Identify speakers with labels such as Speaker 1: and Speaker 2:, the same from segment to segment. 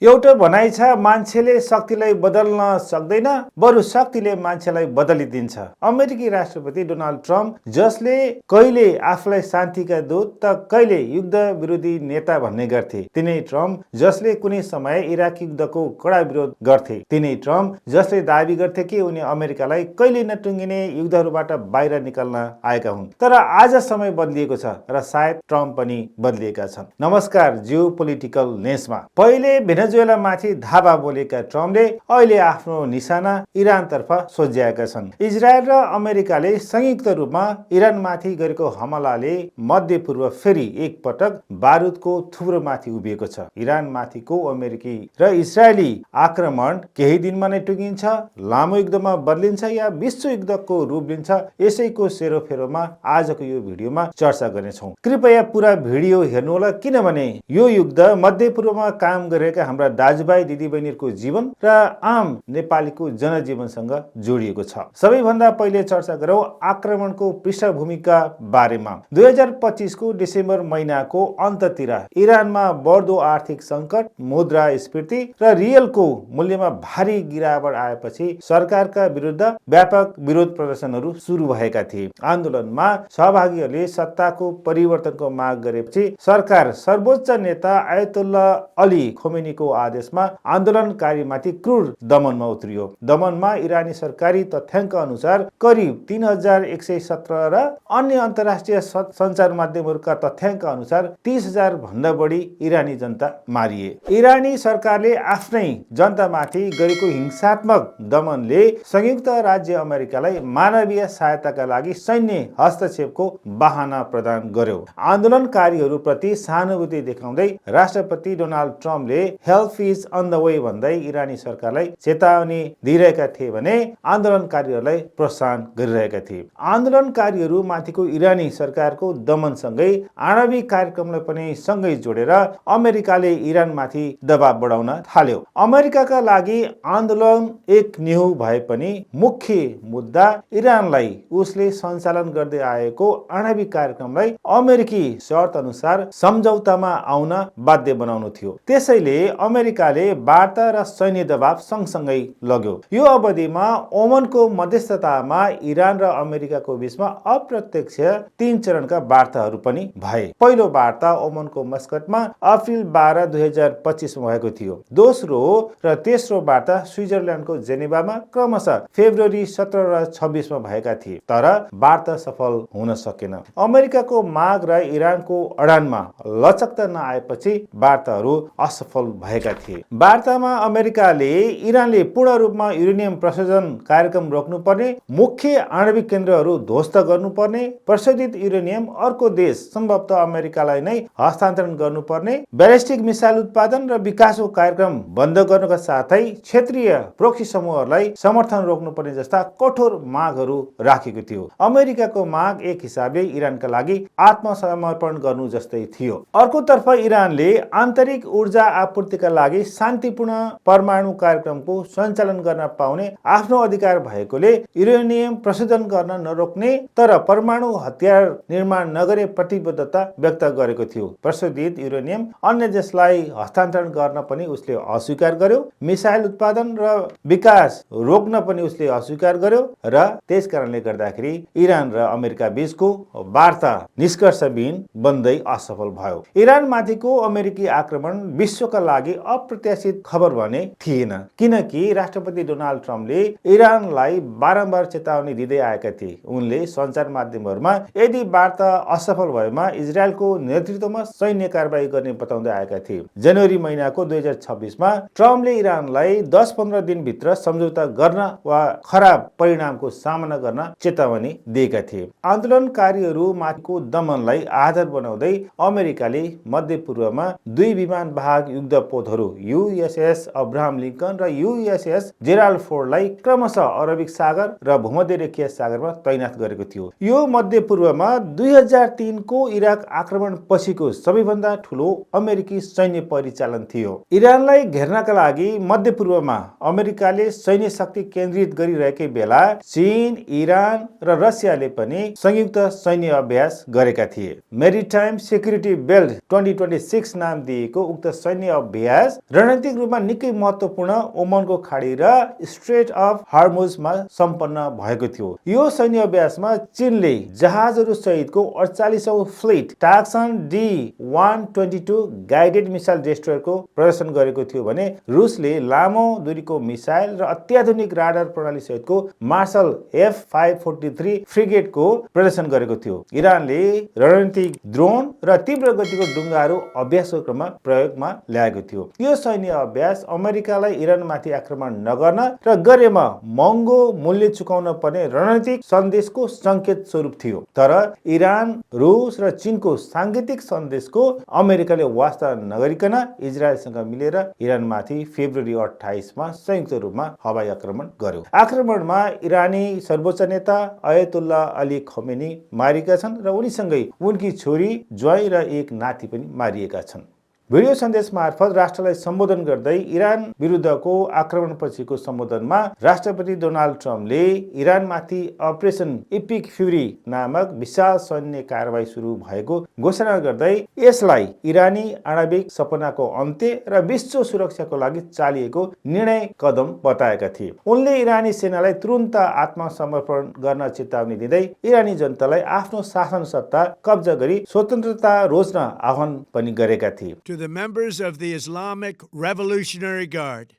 Speaker 1: एउटा भनाइ छ, मान्छेले शक्तिलाई बदल्न सक्दैन, बरु शक्तिले मान्छेलाई बदलिदिन्छ। अमेरिकी राष्ट्रपति डोनाल्ड ट्रम्प, जसले कहिले आफूलाई शान्तिका दूत त कहिले युद्ध विरोधी नेता भन्ने गर्थे, तिनै ट्रम्प जसले कुनै समय इराक युद्धको कडा विरोध गर्थे, तिनै ट्रम्प जसले दाबी गर्थे कि उनी अमेरिकालाई कहिले नटुङ्गिने युद्धहरूबाट बाहिर निकाल्न आएका हुन्। तर आज समय बदलिएको छ र सायद ट्रम्प पनि बदलिएका छन्। नमस्कार, जियो पोलिटिकल नेसमा। पहिले भेनेजुएला माथि धावा बोलेका ट्रम्पले अहिले आफ्नो निशाना इरानतर्फ सोझ्याएका छन्। इजरायल र अमेरिकाले संयुक्त रूपमा इरानमाथि गरेको हमलाले मध्य पूर्व फेरि एक पटक बारुदको थुप्रोमाथि उभिएको छ। इरानमाथिको अमेरिकी र इजरायली आक्रमण केही दिनमा नै टुङ्गिन्छ, लामो युद्धमा बदलिन्छ या विश्व युद्धको रूप लिन्छ, यसैको सेरोफेरोमा आजको यो भिडियोमा चर्चा गर्नेछौँ। कृपया पुरा भिडियो हेर्नुहोला, किनभने यो युद्ध मध्य पूर्वमा काम गरेका हाम्रा दाजुभाइ दिदीबहिनीहरूको जीवन र आम नेपालीको जनजीवनसँग जोडिएको छ। सबैभन्दा पहिले चर्चा गरौँ आक्रमणको पृष्ठभूमिका बारेमा। 2025 को डिसेम्बर महिनाको अन्ततिर इरानमा बढ्दो आर्थिक सङ्कट, मुद्रास्फीति र रियलको मूल्यमा भारी गिरावट आएपछि सरकारका विरुद्ध व्यापक विरोध प्रदर्शनहरू सुरु भएका थिए। आन्दोलनमा सहभागीहरूले सत्ताको परिवर्तनको माग गरेपछि सरकार सर्वोच्च नेता आयतुल्ला अली खोमेनीको आदेशमा आन्दोलनकारीमाथि क्रूर दमनमा उत्रियो। दमनमा इरानी सरकारी तथ्याङ्क अनुसार करिब 3117 र अन्य अन्तर्राष्ट्रिय सञ्चार माध्यमहरूका तथ्याङ्क अनुसार 30,000 भन्दा बढी इरानी जनता मारिए। इरानी सरकारले आफ्नै जनतामाथि गरेको हिंसात्मक दमनले संयुक्त राज्य अमेरिकालाई मानवीय सहायताका लागि सैन्य हस्तक्षेपको बहाना प्रदान गर्यो। आन्दोलनकारीहरूप्रति सहानुभूति देखाउँदै राष्ट्रपति डोनाल्ड ट्रम्पले help is on the way भन्दै इरानी सरकारलाई चेतावनी दिइरहेका थिए भने आन्दोलनकारीहरूलाई प्रोत्साहन गरिरहेका थिए। आन्दोलनकारीहरू माथिको इरानी सरकारको दमनसँगै आणविक कार्यक्रमलाई पनि सँगै जोडेर अमेरिकाले इरानमाथि दबाव बढाउन थाल्यो। अमेरिकाका लागि आन्दोलन एक न्यू भए पनि मुख्य मुद्दा इरानलाई उसले सञ्चालन गर्दै आएको आणविक कार्यक्रमलाई अमेरिकी शर्त अनुसार सम्झौतामा आउन बाध्य बनाउनु थियो। त्यसैले अमेरिकाले वार्ता र सैन्य दबाव सँगसँगै लग्यो। यो अवधिमा ओमनको मध्यस्थतामा इरान र अमेरिकाको बीचमा अप्रत्यक्ष 3 चरणका वार्ताहरू पनि भए। पहिलो वार्ता ओमनको मस्कटमा अप्रिल 12, 2025 मा भएको थियो। दोस्रो र तेस्रो वार्ता स्विजरल्यान्डको जेनेभामा क्रमशः फेब्रुअरी 17 र 26 मा भएका थिए, तर वार्ता सफल हुन सकेन। अमेरिकाको माग र इरानको अडानमा लचकता नआएपछि वार्ताहरू असफल भएका थिए। वार्तामा अमेरिकाले इरानले पूर्ण रूपमा युरेनियम प्रशोधन कार्यक्रम रोक्नुपर्ने, मुख्य आणविक केन्द्रहरू ध्वस्त गर्नुपर्ने, प्रशोधित युरेनियम अर्को देश सम्भवतः अमेरिकालाई नै हस्तान्तरण गर्नुपर्ने, ब्यालिस्टिक मिसाइल उत्पादन र विकासको कार्यक्रम बन्द गर्नुका साथै क्षेत्रीय प्रोक्सी समूहहरूलाई समर्थन रोक्नुपर्ने जस्ता कठोर मागहरू राखेको थियो। अमेरिकाको माग एक हिसाबले इरानका लागि आत्मसमर्पण गर्नु जस्तै थियो। अर्कोतर्फ इरानले आन्तरिक ऊर्जा आपूर्तिका लागि शान्तिपूर्ण परमाणु कार्यक्रमको सञ्चालन गर्न पाउने आफ्नो अधिकार भएकोले युरेनियम प्रशोधन गर्न नरोक्ने तर परमाणु हतियार निर्माण नगरे प्रतिबद्धता व्यक्त गरेको थियो। प्रशोधित युरेनियम अन्य देशलाई हस्तान्तरण गर्न पनि उसले अस्वीकार गर्यो। मिसाइल उत्पादन र विकास रोक्न पनि उसले अस्वीकार गर्यो र त्यसकारणले गर्दाखेरि इरान र अमेरिका बीचको वार्ता निष्कर्षविहीन बन्दै असफल भयो। इरान माथिको अमेरिकी आक्रमण विश्वका लागि अप्रत्याशित खबर भने थिएन, किनकि राष्ट्रपति डोनाल्ड ट्रम्पले इरानलाई बारम्बार चेतावनी दिँदै आएका थिए। उनले सञ्चार माध्यमहरूमा यदि वार्ता असफल भएमा इजरायलको नेतृत्वमा सैन्य कारबाही गर्ने बताउँदै आएका थिए। जनवरी महिनाको 2026 मा ट्रम्पले इरानलाई 10-15 दिनभित्र सम्झौता गर्न वा खराब परिणामको सामना गर्न चेतावनी दिएका थिए। आन्दोलनकारीहरू माथिको दमनलाई आधार बनाउँदै अमेरिकाले मध्य पूर्वमा 2 विमान वाहक युद्धपोतहरू USS अब्राहम लिंकन र USS जेराल्ड फोर्डलाई क्रमशः अरबिक सागर र भूमध्यरेखीय सागरमा तैनाथ गरेको थियो। यो मध्य पूर्वमा 2003 को इराक आक्रमण पछिको सबैभन्दा ठूलो अमेरिकी सैन्य परिचालन थियो। इरानलाई घेर्नका लागि मध्य पूर्वमा अमेरिकाले सैन्य शक्ति केन्द्रित गरिरहेकै बेला चीन, इरान र रसियाले पनि संयुक्त सैन्य अभ्यास गरेका थिए। मेरिटाइम सेक्युरिटी बेल्ट 2026 नाम दिएको उक्त सैन्य अभ्यास अभ्यास रणनीतिक रूपमा निकै महत्त्वपूर्ण ओमनको खाडी र स्ट्रेट अफ हर्मुजमा सम्पन्न भएको थियो। यो सैन्य अभ्यासमा चीनले जहाजहरू सहितको 48औं फ्लिट टाक्सन D-122 गाइडेड मिसाइल डेस्ट्रोयरको प्रदर्शन गरेको थियो भने रुसले लामो दूरीको मिसाइल र अत्याधुनिक राडार प्रणाली सहितको मार्शल F-543 फ्रिगेटको प्रदर्शन गरेको थियो। इरानले रणनीतिक ड्रोन र तीव्र गतिको डुङ्गाहरू अभ्यासको क्रममा प्रयोगमा ल्याएको थियो। यो सैन्य अभ्यास अमेरिकालाई इरानमाथि आक्रमण नगर्न र गरेमा महँगो मूल्य चुकाउन पर्ने रणनीतिक सन्देशको संकेत स्वरूप थियो। तर इरान, रुस र चीनको सांकेतिक सन्देशको अमेरिकाले वास्ता नगरिकन इजरायलसँग मिलेर इरानमाथि फेब्रुअरी 28 मा संयुक्त रूपमा हवाई आक्रमण गर्यो। आक्रमणमा इरानी सर्वोच्च नेता अयतुल्लाह अली खमेनी मारिएका छन् र उनीसँगै उनकी छोरी, ज्वाइँ र एक नाति पनि मारिएका छन्। भिडियो सन्देश मार्फत राष्ट्रलाई सम्बोधन गर्दै इरान विरुद्धको आक्रमणपछिको सम्बोधनमा राष्ट्रपति डोनाल्ड ट्रम्पले इरानमाथि अपरेसन इपिक फ्युरी नामक विशाल सैन्य कारबाही सुरु भएको घोषणा गर्दै यसलाई इरानी आणविक सपनाको अन्त्य र विश्व सुरक्षाको लागि चालिएको निर्णय कदम बताएका थिए। उनले इरानी सेनालाई तुरुन्त आत्मसमर्पण गर्न चेतावनी दिँदै इरानी जनतालाई आफ्नो शासन सत्ता कब्जा गरी स्वतन्त्रता रोज्न आह्वान पनि गरेका थिए।
Speaker 2: To the members of the Islamic Revolutionary Guard,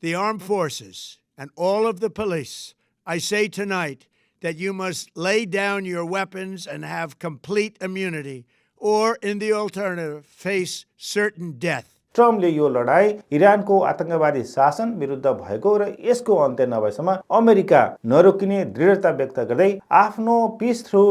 Speaker 2: the armed forces, and all of the police, I say tonight that you must lay down your weapons and have complete immunity, or in the alternative, face certain death.
Speaker 1: ट्रम्पले यो लडाई इरानको आतंकवादी शासन विरुद्ध भएको र यसको अन्त्य नभएसम्म अमेरिका नरोकिने दृढता व्यक्त गर्दै आफ्नो पीस थ्रु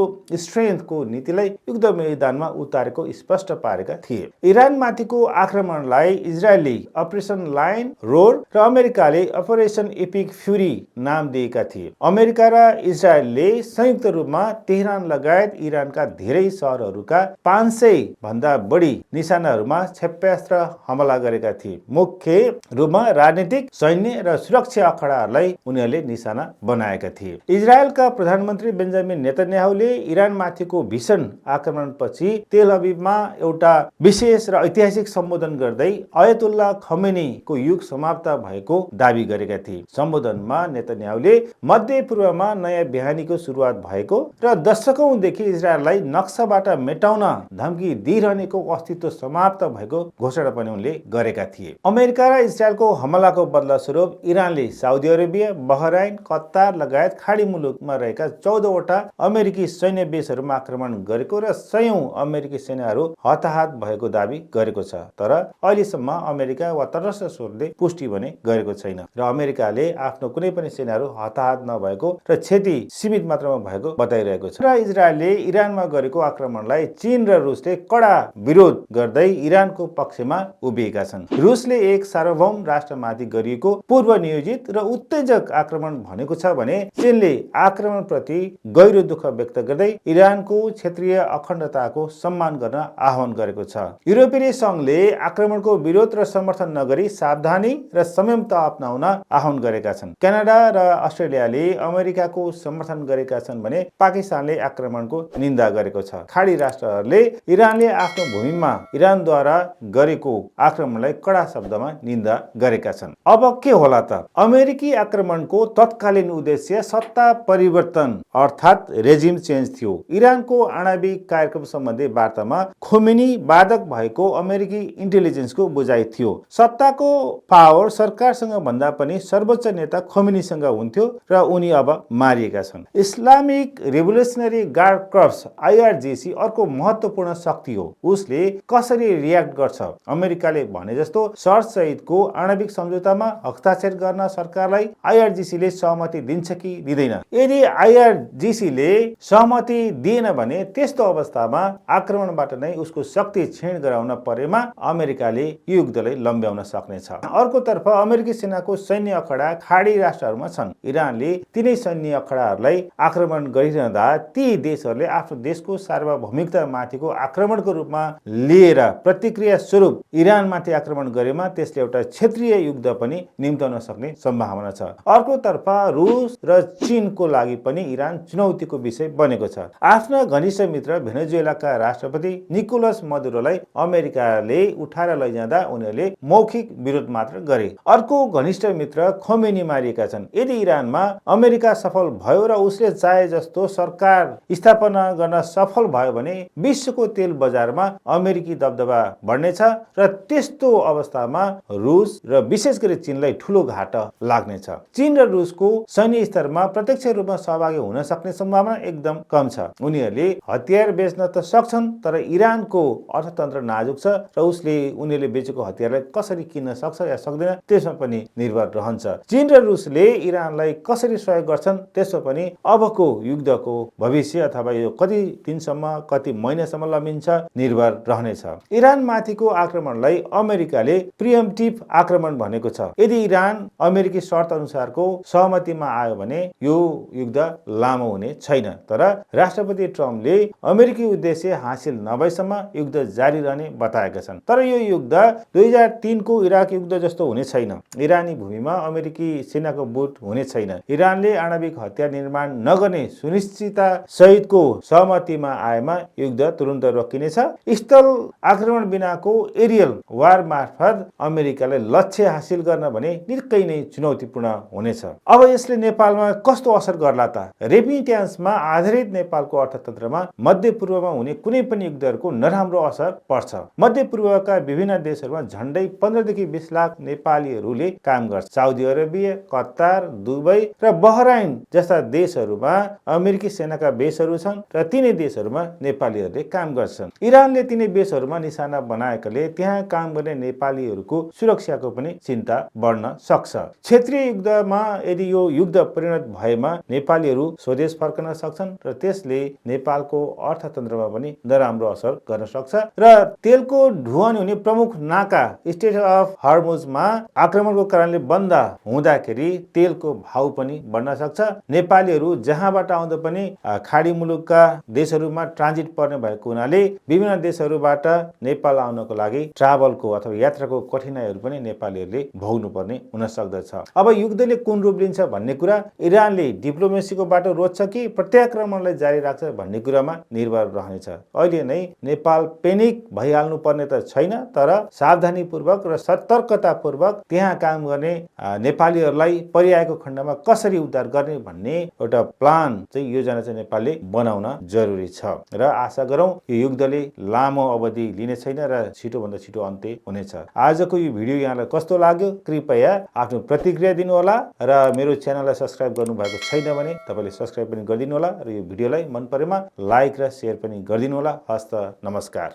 Speaker 1: स्ट्रेन्थको नीतिलाई युद्ध मैदानमा उतारेको स्पष्ट पारेका थिए। इरानमाथिको आक्रमणलाई इजरायलले अपरेसन लायन रोड र अमेरिकाले अपरेसन एपिक फ्युरी नाम दिएका थिए। अमेरिका र इजरायलले संयुक्त रूपमा तेहरान लगायत इरानका धेरै शहरहरूका 500 भन्दा बढी निशानाहरूमा क्षेप्यास्त्र हमला गरेका थिए। मुख्य रूपमा राजनीतिक, सैन्य र सुरक्षा अखडाहरूलाई उनीहरूले निशाना बनाएका थिए। इजरायलका प्रधानमन्त्री बेन्जामिन नेतन्याहुले इरानमाथिको भीषण आक्रमणपछि तेल अभिवमा एउटा विशेष र ऐतिहासिक सम्बोधन गर्दै अयतुल्लाह खमेनीको युग समाप्त भएको दावी गरेका थिए। सम्बोधनमा नेतन्याहुले मध्य पूर्वमा नयाँ बिहानीको सुरुवात भएको र दशकौंदेखि इजरायललाई नक्साबाट मेटाउन धम्की दिइरहनेको अस्तित्व समाप्त भएको घोषणा पनि उनले गरेका थिए। अमेरिका र इजरायलको हमलाको बदला स्वरूप इरानले साउदी अरेबिया, बहराइन, कतार लगायत खाडी मुलुकमा रहेका 14 वटा अमेरिकी सैन्य बेसहरूमा आक्रमण गरेको र सयौं अमेरिकी सेनाहरू हताहत भएको दावी गरेको छ। तर अहिलेसम्म अमेरिका वा तटस्थ स्रोतले पुष्टि भने गरेको छैन र अमेरिकाले आफ्नो कुनै पनि सेनाहरू हताहत नभएको र क्षति सीमित मात्रामा भएको बताइरहेको छ। र इजरायलले इरानमा गरेको आक्रमणलाई चीन र रुसले कडा विरोध गर्दै इरानको पक्षमा उभिएका छन्। रुसले एक सार्वभौम राष्ट्रमाथि गरिएको पूर्व नियोजित र उत्तेजक आक्रमण भनेको छ भने चीनले आक्रमणप्रति गहिरो दुःख व्यक्त गर्दै इरानको क्षेत्रीय अखण्डताको सम्मान गर्न आह्वान गरेको छ। युरोपेली संघले आक्रमणको विरोध र समर्थन नगरी सावधानी र संयमता अपनाउन आह्वान गरेका छन्। क्यानाडा र अस्ट्रेलियाले अमेरिकाको समर्थन गरेका छन् भने पाकिस्तानले आक्रमणको निन्दा गरेको छ। खाडी राष्ट्रहरूले इरानले आफ्नो भूमिमा इरानद्वारा गरेको आक्रमणलाई कडा शब्दमा निन्दा गरेका छन्। अब के होला त? अमेरिकी आक्रमणको तत्कालीन उद्देश्य सत्ता परिवर्तन अर्थात् रेजिम चेन्ज थियो। इरानको आणविक कार्यक्रम सम्बन्धी वार्तामा खोमेनी बाधक भएको अमेरिकी इन्टेलिजेन्सको बुझाइ थियो। सत्ताको पावर सरकारसँग भन्दा पनि सर्वोच्च नेता खोमेनीसँग हुन्थ्यो र उनी अब मारिएका छन्। इस्लामिक रिभोल्युसनरी गार्ड कर्प्स IRGC अर्को महत्त्वपूर्ण शक्ति हो। उसले कसरी रियाक्ट गर्छ? अमेरिकाले भने जस्तो शर्त सहितको आणविक सम्झौतामा हस्ताक्षर गर्न सरकारलाई IRGC ले सहमति दिन्छ कि दिँदैन? यदि IRGC ले सहमति दिएन भने त्यस्तो अवस्थामा आक्रमणबाट नै उसको शक्ति क्षीण गराउन परेमा अमेरिकाले युद्धलाई लम्ब्याउन सक्नेछ। अर्कोतर्फ अमेरिकी सेनाको सैन्य अखडा खाडी राष्ट्रहरूमा छन्। इरानले तिनै सैन्य अखडाहरूलाई आक्रमण गरिरहँदा ती देशहरूले आफ्नो देशको सार्वभौमिकता माथिको आक्रमणको रूपमा लिएर प्रतिक्रिया स्वरूप इरान इरानमाथि आक्रमण गरेमा त्यसले एउटा क्षेत्रीय युद्ध पनि निम्त्याउन सक्ने सम्भावना छ। अर्कोतर्फ रुस र चीनको लागि पनि इरान चुनौतीको विषय बनेको छ। आफ्ना घनिष्ठ मित्र भेनेजुएलाका राष्ट्रपति निकोलस मदुरोलाई अमेरिकाले उठाएर लैजाँदा उनीहरूले मौखिक विरोध मात्र गरे। अर्को घनिष्ठ मित्र खोमेनी मारिएका छन्। यदि इरानमा अमेरिका सफल भयो र उसले चाहे जस्तो सरकार स्थापना गर्न सफल भयो भने विश्वको तेल बजारमा अमेरिकी दबदबा बढ्नेछ र त्यस्तो अवस्थामा रुस र विशेष गरी चीनलाई ठूलो घाटा लाग्नेछ। चीन र रुसको सैन्य स्तरमा प्रत्यक्ष रूपमा सहभागी हुन सक्ने सम्भावना एकदम कम छ। उनीहरूले हतियार बेच्न त सक्छन्, तर इरानको अर्थतन्त्र नाजुक छ र उनीहरूले बेचेको हतियारलाई कसरी किन्न सक्छ या सक्दैन त्यसमा पनि निर्भर रहन्छ। चीन र रुसले इरानलाई कसरी सहयोग गर्छन् त्यसमा पनि अबको युद्धको भविष्य अथवा यो कति दिनसम्म कति महिनासम्म लम्बिन्छ निर्भर रहनेछ। इरानमाथिको आक्रमणलाई अमेरिकाले प्रिएम्प्टिभ आक्रमण भनेको छ। यदि इरान अमेरिकी शर्त अनुसारको सहमतिमा आयो भने यो युद्ध लामो हुने छैन, तर राष्ट्रपति ट्रम्पले अमेरिकी उद्देश्य हासिल नभएसम्म युद्ध जारी रहने बताएका छन्। तर यो युद्ध 2003 को इराक युद्ध जस्तो हुने छैन। इरानी भूमिमा अमेरिकी सेनाको बुट हुने छैन। इरानले आणविक हतियार निर्माण नगर्ने सुनिश्चितता सहितको सहमतिमा आएमा युद्ध तुरुन्त रोकिनेछ। स्थल आक्रमण बिनाको एरियल वार मार्फत अमेरिकालाई लक्ष्य हासिल गर्न भने निकै नै चुनौतीपूर्ण हुनेछ। अब यसले नेपालमा कस्तो असर गर्ला त? रेमिट्यान्समा आधारित नेपालको अर्थतन्त्रमा मध्यपूर्वमा हुने कुनै पनि युद्धहरूको नराम्रो असर पर्छ। मध्यपूर्वका विभिन्न देशहरूमा झण्डै 15 देखि 20 लाख नेपालीहरूले काम गर्छ। साउदी अरेबिया, कतार, दुबई र बहराइन जस्ता देशहरूमा अमेरिकी सेनाका बेसहरू छन् र तिनै देशहरूमा नेपालीहरूले काम गर्छन्। इरानले तिनै बेसहरूमा निशाना बनाएकाले त्यहाँ काम गर्ने नेपालीहरूको सुरक्षाको पनि चिन्ता बढ्न सक्छ। क्षेत्रीय युद्धमा यदि यो युद्ध परिणत भएमा नेपालीहरू स्वदेश फर्कन सक्छन् र त्यसले नेपालको अर्थतन्त्रमा पनि नराम्रो असर गर्न सक्छ र तेलको ढुवानी हुने प्रमुख नाका स्ट्रेट अफ हर्मुजमा आक्रमणको कारणले बन्द हुँदाखेरि तेलको भाउ पनि बढ्न सक्छ। नेपालीहरू जहाँबाट आउँदा पनि खाडी मुलुकका देशहरूमा ट्रान्जिट पर्ने भएको हुनाले विभिन्न देशहरूबाट नेपाल आउनको लागि ट्राभलको अथवा यात्राको कठिनाइहरू पनि नेपालीहरूले भोग्नु पर्ने हुन सक्दछ। अब युद्धले कुन रूप लिन्छ भन्ने कुरा इरानले डिप्लोमेसीको बाटो रोज्छ कि प्रत्याक्रमणलाई जारी राख्छ भन्ने कुरामा निर्भर रहनेछ। अहिले नै नेपाल पेनिक भइहाल्नु पर्ने त छैन, तर सावधानीपूर्वक र सतर्कतापूर्वक त्यहाँ काम गर्ने नेपालीहरूलाई परिआएको खण्डमा कसरी उद्धार गर्ने भन्ने एउटा प्लान चाहिँ योजना चाहिँ नेपालले बनाउन जरुरी छ र आशा गरौँ यो युद्धले लामो अवधि लिने छैन र छिटोभन्दा छिटो अन्त्य हुनेछ। आजको यो भिडियो यहाँलाई कस्तो लाग्यो कृपया आफ्नो प्रतिक्रिया दिनुहोला र मेरो च्यानललाई सब्स्क्राइब गर्नुभएको छैन भने तपाईँले सब्स्क्राइब पनि गरिदिनु होला र यो भिडियोलाई मन परेमा लाइक र सेयर पनि गरिदिनु होला। हस्त नमस्कार।